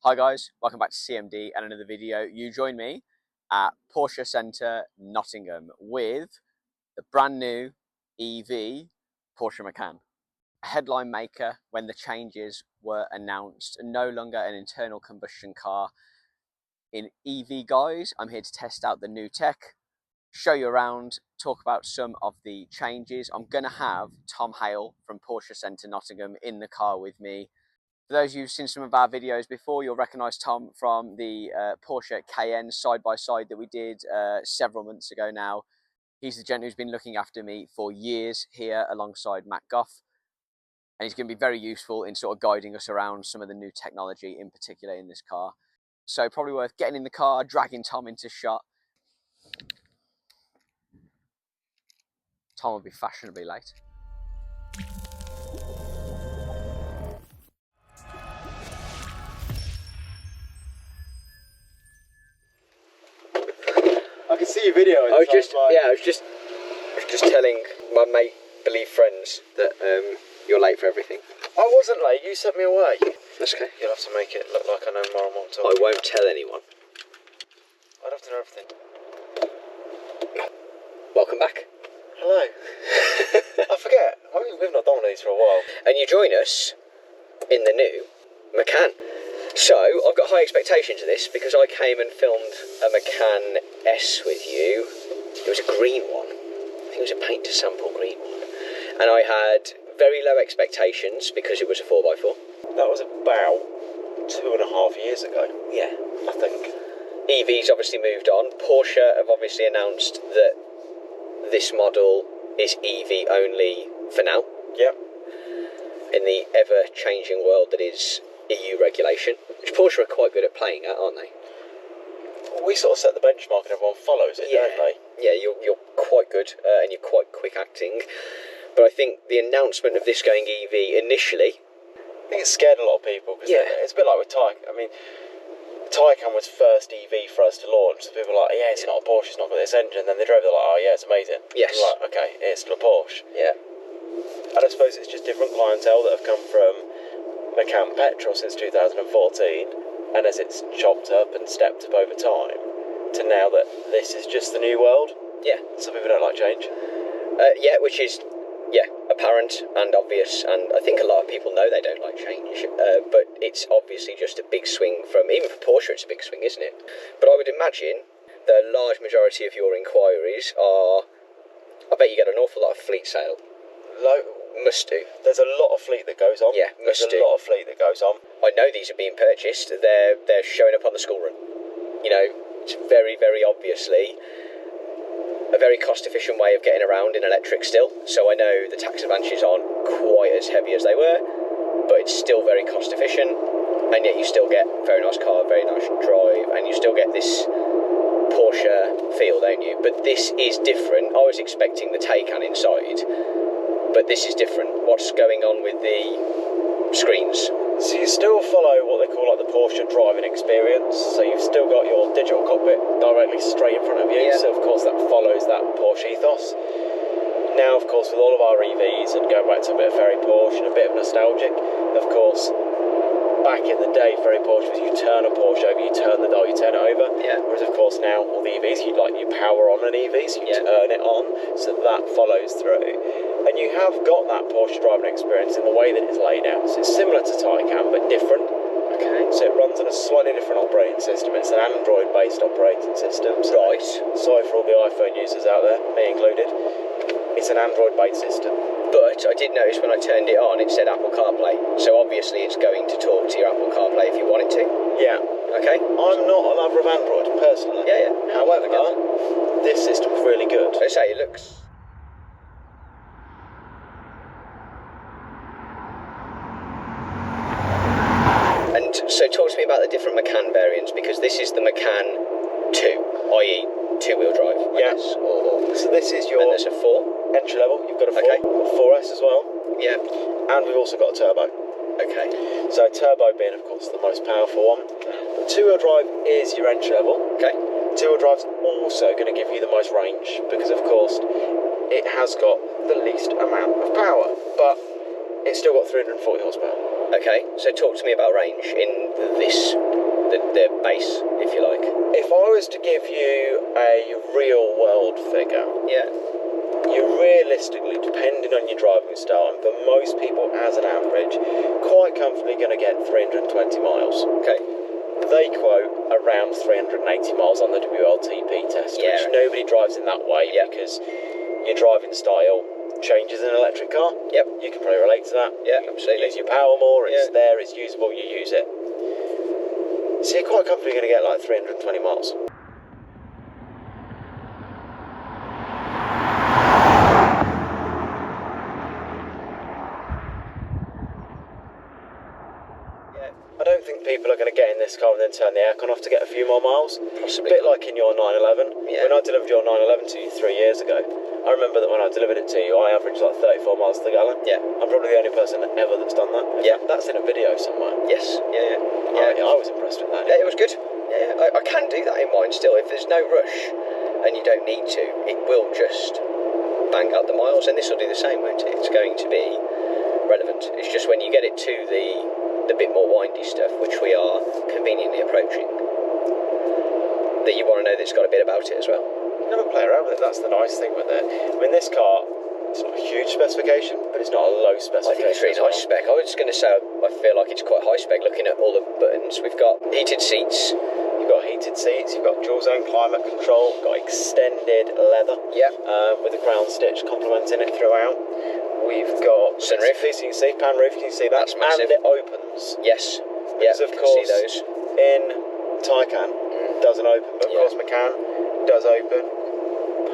Hi guys, welcome back to CMD and another video. You join me at Porsche Centre, Nottingham with the brand new EV Porsche Macan. A headline maker when the changes were announced, no longer an internal combustion car. In EV guys, I'm here to test out the new tech, show you around, talk about some of the changes. I'm going to have Tom Hale from Porsche Centre Nottingham in the car with me. For those of you who've seen some of our videos before, you'll recognise Tom from the Porsche Cayenne side-by-side that we did several months ago now. He's the gent who's been looking after me for years here alongside Matt Goff. And he's going to be very useful in sort of guiding us around some of the new technology, in particular in this car. So probably worth getting in the car, dragging Tom into shot. Tom will be fashionably late. I can see your video. I was just telling my make-believe friends that you're late for everything. I wasn't late, you sent me away. That's okay. You'll have to make it look like I know more and more. I won't tell anyone. I'd have to know everything. Welcome back. Hello. I forget. I mean, we've not done one of these for a while. And you join us in the new Macan. So, I've got high expectations of this because I came and filmed a Macan S with you. It was a green one. I think it was a paint to sample green one. And I had very low expectations because it was a 4x4. That was about 2.5 years ago. Yeah. I think. EV's obviously moved on. Porsche have obviously announced that this model is EV only for now. Yep. In the ever-changing world that is EU regulation, which Porsche are quite good at playing at, aren't they? We sort of set the benchmark and everyone follows it, don't they? Yeah, you're quite good and you're quite quick acting. But I think the announcement of this going EV initially, I think it scared a lot of people because it's a bit like with Taycan. I mean, Taycan was first EV for us to launch. So people were like, yeah, it's not a Porsche, it's not got this engine. And then they drove, they're like, oh yeah, it's amazing. Yes. I'm like, okay, it's still a Porsche. Yeah. And I suppose it's just different clientele that have come from Macan petrol since 2014, and as it's chopped up and stepped up over time, to now that this is just the new world. Yeah. Some people don't like change. Which is apparent and obvious, and I think a lot of people know they don't like change. But it's obviously just a big swing from, even for Porsche, it's a big swing, isn't it? But I would imagine the large majority of your inquiries are, I bet you get an awful lot of fleet sale. Must do. There's a lot of fleet that goes on. Yeah, must do. There's a lot of fleet that goes on. I know these are being purchased. They're showing up on the school run. You know, it's very, very obviously a very cost-efficient way of getting around in electric still. So I know the tax advantages aren't quite as heavy as they were, but it's still very cost-efficient. And yet you still get a very nice car, very nice drive, and you still get this Porsche feel, don't you? But this is different. I was expecting the Taycan inside, but this is different. What's going on with the screens? So you still follow what they call like the Porsche driving experience. So you've still got your digital cockpit directly straight in front of you. Yeah. So of course that follows that Porsche ethos. Now of course with all of our EVs, and going back to a bit of very Porsche and a bit of nostalgic, of course back in the day very Porsche was you turn a Porsche over, you turn the dial, you turn it over. Yeah. Whereas of course now all the EVs you power on an EV, so you turn it on, so that follows through. And you have got that Porsche driving experience in the way that it's laid out. So it's similar to Taycan, but different. Okay. So it runs on a slightly different operating system. It's an Android-based operating system. So Right. Sorry for all the iPhone users out there, me included. It's an Android-based system. But I did notice when I turned it on, it said Apple CarPlay. So obviously it's going to talk to your Apple CarPlay if you want it to. Yeah. Okay. I'm not a lover of Android, personally. Yeah. However, this system's really good. I say it looks... And so talk to me about the different Macan variants, because this is the Macan 2, i.e. two-wheel drive, I guess. So this is your... And there's a 4. Entry level, you've got a 4. Okay. 4S as well. Yeah. And we've also got a turbo. Okay. So turbo being, of course, the most powerful one. But two-wheel drive is your entry level. Okay. Two-wheel drive's also going to give you the most range because, of course, it has got the least amount of power, but it's still got 340 horsepower. Okay, so talk to me about range in this, the base, if you like. If I was to give you a real world figure, Yeah. you're realistically, depending on your driving style, and for most people as an average, quite comfortably going to get 320 miles. Okay. They quote around 380 miles on the WLTP test, which nobody drives in that way because your driving style changes in an electric car. Yep. You can probably relate to that. Yeah, absolutely. You use your power more, it's there, it's usable, you use it. So you're quite comfortably going to get like 320 miles. I don't think people are going to get in this car and then turn the aircon off to get a few more miles. Possibly. A bit like in your 911. Yeah. When I delivered your 911 to you 3 years ago, I remember that when I delivered it to you, I averaged like 34 miles to the gallon. Yeah. I'm probably the only person ever that's done that. Yeah. That's in a video somewhere. Yes. Yeah. I was impressed with that. Yeah, it was good. Yeah, I can do that in mine still. If there's no rush and you don't need to, it will just bang out the miles, and this will do the same, won't it? It's going to be relevant. It's just when you get it to the bit more windy stuff, which we are conveniently approaching, that you want to know that it's got a bit about it as well. You never play around with it, that's the nice thing with it. I mean, this car, it's not a huge specification, but it's not a low specification. I think it's really nice spec. I was going to say, I feel like it's quite high spec looking at all the buttons. We've got heated seats. You've got heated seats, you've got dual zone climate control, got extended leather. Yeah. With the crown stitch complementing it throughout. We've got sunroof. So you can see pan roof, you can see that. That's massive. And it opens. Yes. Because yeah, of can course, see those. in Taycan doesn't open, but of course Macan does open.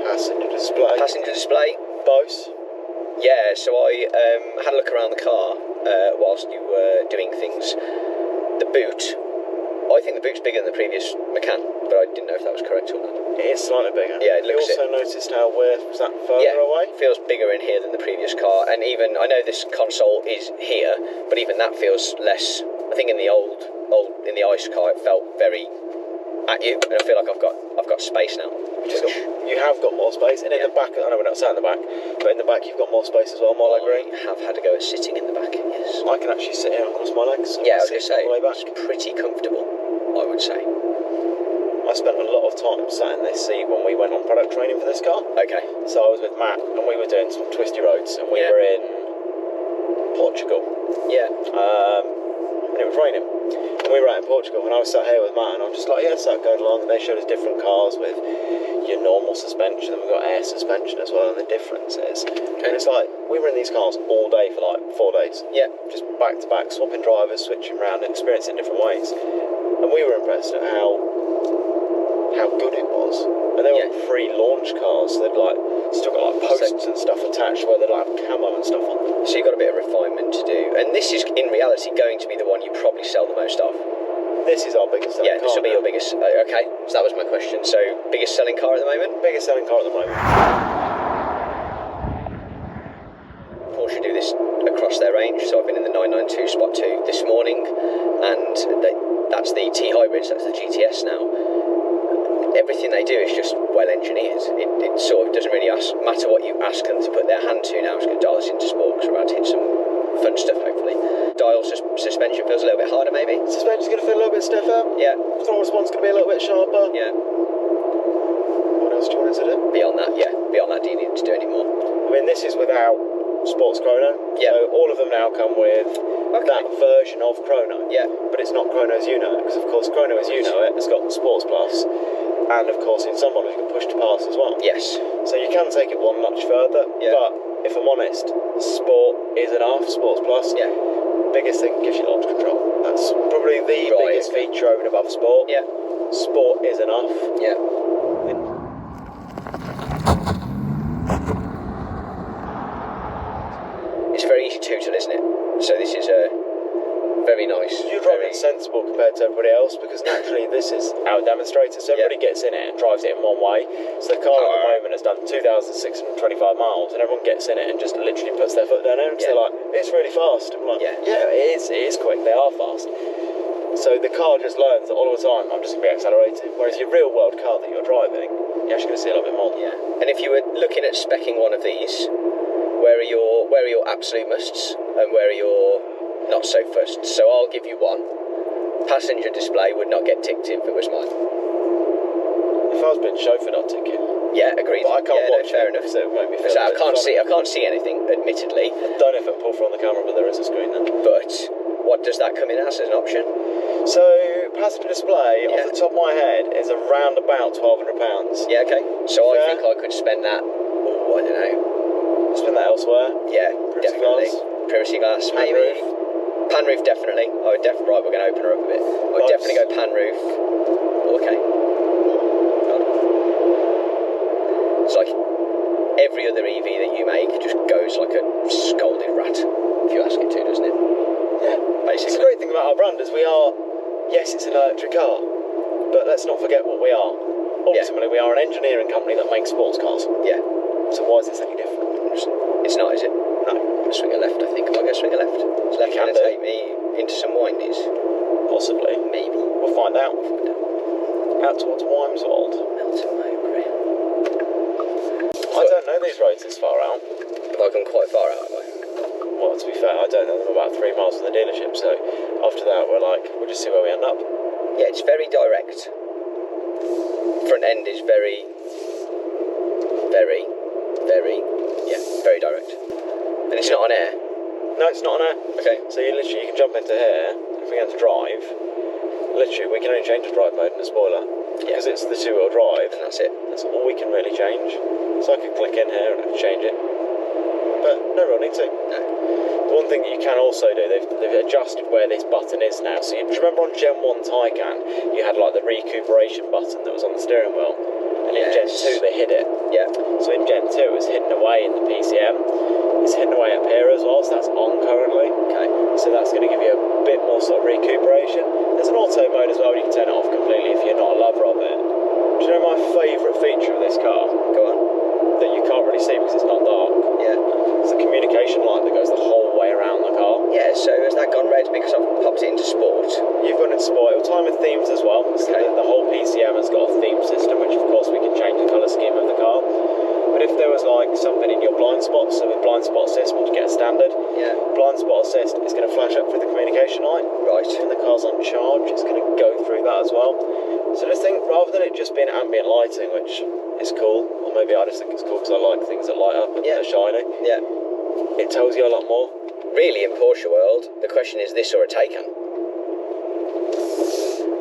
Passenger display. Passenger display. Bose. Yeah, so I had a look around the car whilst you were doing things. The boot, I think the boot's bigger than the previous Macan, but I didn't know if that was correct or not. It is slightly bigger. Yeah, it looks You also noticed how was that further away? Feels bigger in here than the previous car, and even I know this console is here, but even that feels less. I think in the old in the Ice car it felt very at you, and I feel like I've got space now. You have got more space, and in the back, I know we're not sat in the back, but in the back you've got more space as well, more leg room. I have had to go at sitting in the back, yes. I can actually sit here and cross my legs. Yeah, I was going to say, all the way back. it's pretty comfortable, I would say. I spent a lot of time sat in this seat when we went on product training for this car. Okay. So I was with Matt, and we were doing some twisty roads, and we were in Portugal. Yeah. And it was raining. And we were out in Portugal, and I was sat here with Matt, and I'm just like, sat going along, and they showed us different cars with your normal suspension, and we've got air suspension as well, and the differences. And it's like, we were in these cars all day for like 4 days. Yeah. Just back to back, swapping drivers, switching around, and experiencing different ways. And we were impressed at how good it was. And they were pre-launch cars, so they'd like still got like posts and stuff attached where they'd like have camo and stuff on them. So you've got a bit of refinement to do, and this is in reality going to be the one you probably sell the most of. This is our biggest selling car. Yeah, this will be your biggest. Okay, so that was my question. So biggest selling car at the moment? Biggest selling car at the moment. Porsche do this across their range. So I've been in the 992 Spot 2 this morning, and that's the T hybrids. That's the GTS now. Everything they do is just well engineered. It sort of doesn't really matter what you ask them to put their hand to now. It's going to dial us into sport because we're about to hit some fun stuff hopefully. Dial suspension feels a little bit harder maybe. Suspension's going to feel a little bit stiffer. Yeah. Throttle response going to be a little bit sharper. Yeah. What else do you want to do? Beyond that, do you need to do any more? I mean, this is without Sports Chrono. Yeah. So all of them now come with that version of Chrono. Yeah. But it's not Chrono as you know it, because of course Chrono as you know it has got the Sports Plus. And of course in some models you can push to pass as well. Yes. So you can take it one notch further. Yeah. But if I'm honest, Sport is enough, Sports Plus. Yeah. Biggest thing gives you launch control. That's probably the biggest feature over and above Sport. Yeah. Sport is enough. Yeah. It's very easy to, isn't it? So this is very nice. You're driving sensible compared to everybody else, because naturally this is our demonstrator, so everybody gets in it and drives it in one way. So the car at the moment has done 2,625 miles, and everyone gets in it and just literally puts their foot down there, and they're like, it's really fast. I'm like, yeah, it is quick, they are fast. So the car just learns that all of the time I'm just going to be accelerating, whereas your real world car that you're driving, you're actually going to see a little bit more. Yeah. And if you were looking at speccing one of these, where are your absolute musts, and where are your not so fussed. So I'll give you one. Passenger display would not get ticked if it was mine. If I was being chauffeured, I'd tick it. Yeah, agreed. But I can't watch fair it, enough. so it won't be fair. So I can't see anything, admittedly. I don't know if it'll pull through on the camera, but there is a screen there. But what does that come in as an option? So passenger display, off the top of my head, is around about £1,200. Yeah, okay. So I think I could spend that. Oh, I don't know. Spend that elsewhere. Yeah, Privacy definitely. glass. Privacy glass, Pan maybe. roof. Pan roof, definitely. I would right, we're going to open her up a bit. I would definitely go pan roof. Oh, okay. It's like every other EV that you make just goes like a scolded rat, if you ask it to, doesn't it? Yeah. Basically. It's a great thing about our brand is we are, yes, it's an electric car, but let's not forget what we are. Ultimately, we are an engineering company that makes sports cars. Yeah. So why is this any different? It's not, is it? No. I'm going to swing a left, I think. Am I going to swing a left? Is left going to take me into some windies? Possibly. Maybe. We'll find out. Out towards Wimeswold. Melton Mowbray. I don't know these roads this far out. Have I gone quite far out, have I? Well, to be fair, I don't know them about 3 miles from the dealership, so after that we're like, we'll just see where we end up. Yeah, it's very direct. Front end is very direct. And it's not on air. No, it's not on air. Okay. So you can jump into here, if we go to drive, literally we can only change the drive mode and the spoiler. Yeah. Because it's the 2-wheel drive. And that's it. That's all we can really change. So I could click in here and I could change it. But no real need to. No. The one thing that you can also do, they've adjusted where this button is now. So do you remember on Gen 1 Taycan, you had like the recuperation button that was on the steering wheel? And in Gen 2 they hid it. Yeah. So in Gen 2 it was hidden away in the PCM. It's hidden away up here as well, so that's on currently. Okay. So that's going to give you a bit more sort of recuperation. There's an auto mode as well, you can turn it off completely if you're not a lover of it. Do you know my favourite feature of this car? Go on. That you can't really see because it's not dark. Yeah. It's the communication light that goes the whole way around the car. Yeah, so has that gone red because I've popped it into sport? You've gone into sport. It'll time with themes as well. So Okay. the whole PCM has got a theme system, which of course we can change the colour scheme of the car. But if there was like something in your blind spot, so with blind spot assist, we'll get a standard. Yeah. Blind spot assist is going to flash up through the communication light. Right. When the car's on charge, it's going to go through that as well. So this thing, rather than it just being ambient lighting, which is cool, or maybe I just think it's cool because I like things that light up and are shiny. Yeah. It tells you a lot more. Really, in Porsche world, the question is this or a Taycan.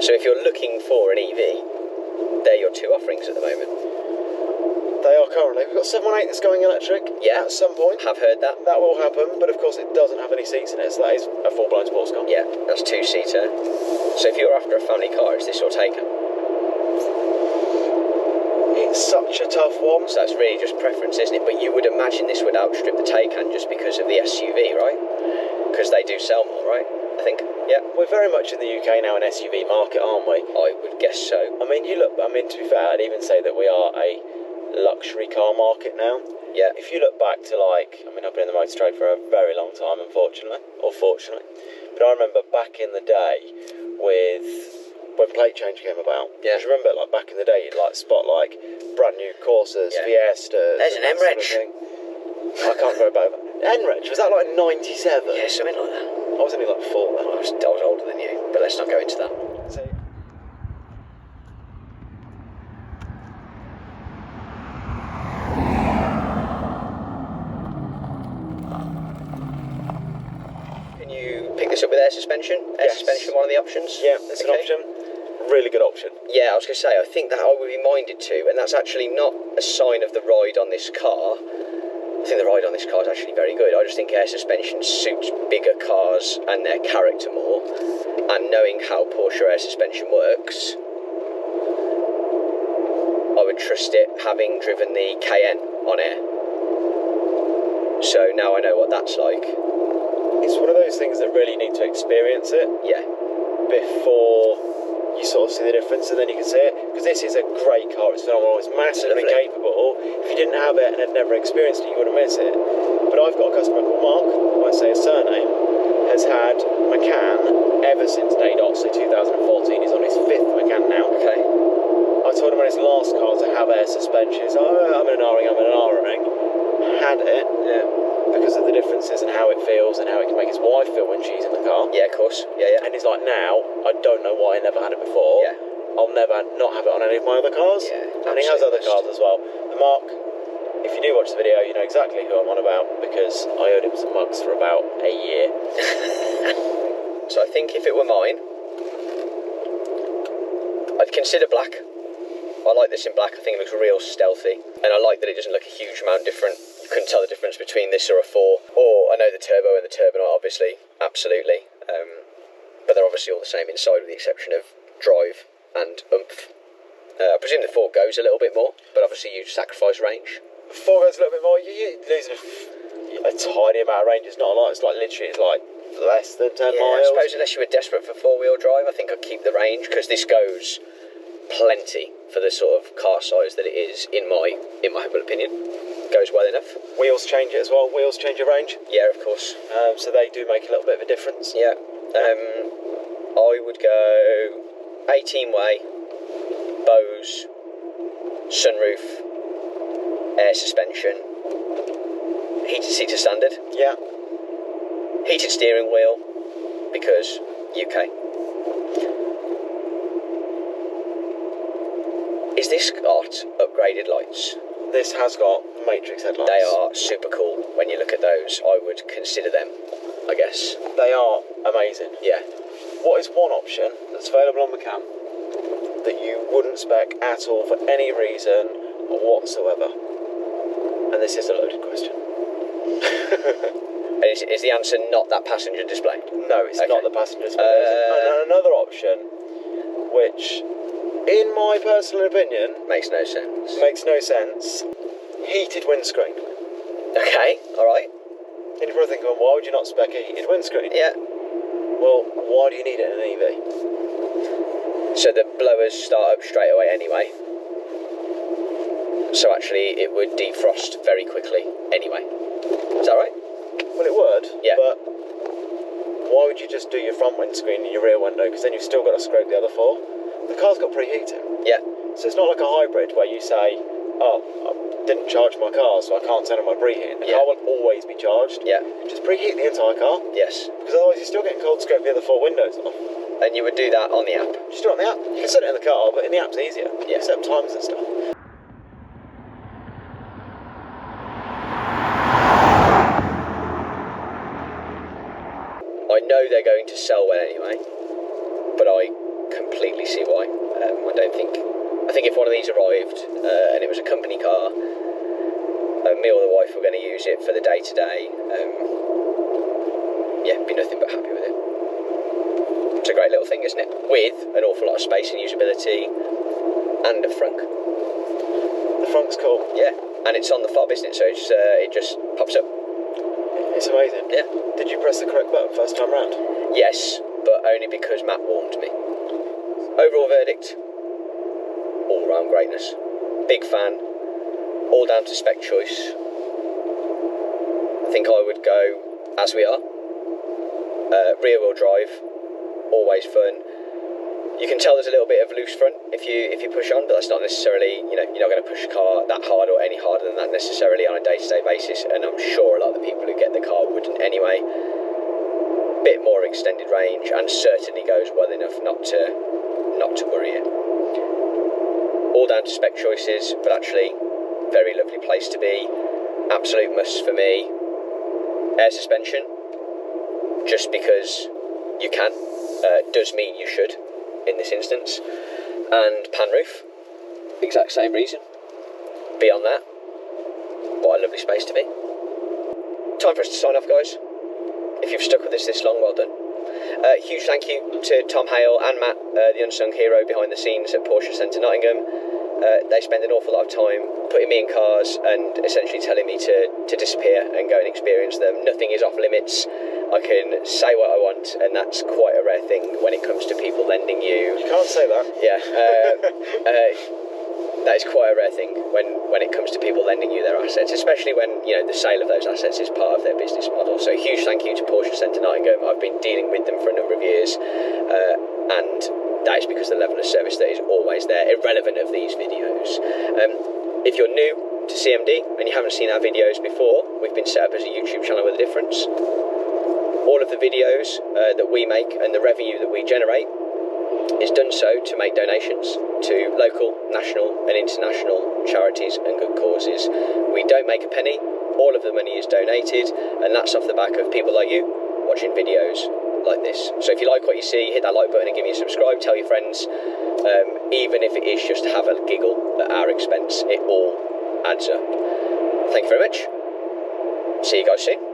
So if you're looking for an EV, they're your two offerings at the moment. They are currently. We've got 718 that's going electric. Yeah. At some point. Have heard that. That will happen, but of course it doesn't have any seats in it, so that is a full-blown sports car. Yeah, that's two-seater. So if you're after a family car, is this your Taycan? It's such a tough one. So that's really just preference, isn't it? But you would imagine this would outstrip the Taycan just because of the SUV, right? Because they do sell more, right? I think. Yeah. We're very much in the UK now an SUV market, aren't we? I would guess so. I mean, to be fair, I'd even say that we are a luxury car market now. Yeah. If you look back to I've been in the motor trade for a very long time, unfortunately, or fortunately, but I remember back in the day when plate change came about. Yeah. Do you remember back in the day, you'd spot brand new Corsas, Fiestas. There's an M-Reg. I can't remember about that. N-Reg, was that 97? Yeah, something like that. I was only 4 then. I was older than you, but let's not go into that. So, Can you pick this up with air suspension? Air suspension, one of the options? yeah, it's an option. Really good option. Yeah, I was going to say, I think that I would be minded to, and that's actually not a sign of the ride on this car. I think the ride on this car is actually very good. I just think air suspension suits bigger cars and their character more, and knowing how Porsche air suspension works, I would trust it, having driven the Cayenne on air. So now I know what that's like. It's one of those things that really need to experience it. Yeah. Before you sort of see the difference, and then you can see it. Because this is a great car, it's phenomenal, it's massively capable. If you didn't have it and had never experienced it, you wouldn't miss it. But I've got a customer called Mark, I won't say his surname, has had Macan ever since day dot, so 2014. He's on his 5th Macan now. Okay. I told him on his last car to have air suspension. He's like, oh, I'm in an R-ring, I'm in an R-ring. Had it, because of the differences and how it feels and how it can make his wife feel when she's in the car. Yeah, of course. Yeah. And he's like, now, I don't know why I never had it before. Yeah. I'll never not have it on any of my other cars. Yeah, and he has other cars as well. The Mark, if you do watch the video, you know exactly who I'm on about, because I owed him some mugs for about a year. So I think if it were mine, I'd consider black. I like this in black. I think it looks real stealthy, and I like that it doesn't look a huge amount different. You couldn't tell the difference between this or a 4. Or I know the turbo and the turbonite, obviously, absolutely, but they're obviously all the same inside, with the exception of drive and oomph. I presume the 4 goes a little bit more, but obviously you sacrifice range. 4 goes a little bit more. You lose a tiny amount of range. It's not a lot. It's like literally, it's like less than 10 miles. I suppose unless you were desperate for 4-wheel drive, I think I'd keep the range, because this goes plenty for the sort of car size that it is, in my humble opinion. Goes well enough. Wheels change it as well. Wheels change your range. Yeah, of course. So they do make a little bit of a difference. Yeah. I would go 18-way, Bose, sunroof, air suspension, heated seats are standard. Yeah. Heated steering wheel, because UK. Is this got upgraded lights? This has got matrix headlights. They are super cool. When you look at those, I would consider them, I guess. They are amazing. Yeah. What is one option that's available on Macan that you wouldn't spec at all for any reason whatsoever? And this is a loaded question. And is the answer not that passenger display? No, it's Okay. not the passenger display. And another option, which, in my personal opinion, Makes no sense. makes no sense, heated windscreen. Okay, alright. And you're probably thinking, why would you not spec a heated windscreen? Yeah. Well, why do you need it in an EV? So the blowers start up straight away anyway. So actually it would defrost very quickly anyway. Is that right? Well, it would. Yeah. But why would you just do your front windscreen and your rear window? Because then you've still got to scrape the other 4. The car's got preheating. Yeah. So it's not like a hybrid where you say, oh, I didn't charge my car, so I can't turn on my preheating. The Yeah. car will always be charged. Yeah. Just preheat the entire car, Yes. because otherwise you're still getting cold to scrape the other 4 windows off. And you would do that on the app. Just do it on the app. You can set it in the car, but in the app's easier. Yeah. You set up times and stuff. I know they're going to sell well anyway, but I completely see why. I think if one of these arrived and it was a company car, me or the wife were going to use it for the day-to-day, yeah, be nothing but happy with it. It's a great little thing, isn't it? With an awful lot of space and usability, and a frunk. The front's cool. Yeah, and it's on the fob, isn't it? So it just pops up. It's amazing. Yeah. Did you press the correct button first time round? Yes, but only because Matt warned me. Overall verdict, all-round greatness. Big fan, all down to spec choice. I think I would go as we are. Rear-wheel drive, always fun. You can tell there's a little bit of loose front if you push on, but that's not necessarily, you're not going to push a car that hard or any harder than that necessarily on a day-to-day basis, and I'm sure a lot of the people who get the car wouldn't anyway. Bit more extended range, and certainly goes well enough not to worry you. All down to spec choices, but actually very lovely place to be. Absolute must for me. Air suspension, just because you can, does mean you should in this instance. And pan roof, exact same reason. Beyond that, what a lovely space to be. Time for us to sign off, guys. If you've stuck with us this long, well done. Huge thank you to Tom Hale and Matt, the unsung hero behind the scenes at Porsche Centre Nottingham. They spend an awful lot of time putting me in cars and essentially telling me to disappear and go and experience them. Nothing is off limits. I can say what I want, and that's quite a rare thing when it comes to people lending you. You can't say that. Yeah, that is quite a rare thing when it comes to people lending you their assets, especially when the sale of those assets is part of their business model. So huge thank you to Porsche Centre Nottingham. I've been dealing with them for a number of years, and that is because the level of service that is always there, irrelevant of these videos. If you're new to CMD and you haven't seen our videos before, we've been set up as a YouTube channel with a difference. All of the videos that we make and the revenue that we generate is done so to make donations to local, national and international charities and good causes. We don't make a penny, all of the money is donated, and that's off the back of people like you watching videos like this. So if you like what you see, hit that like button and give me a subscribe, tell your friends, even if it is just to have a giggle at our expense, it all adds up. Thank you very much. See you guys soon.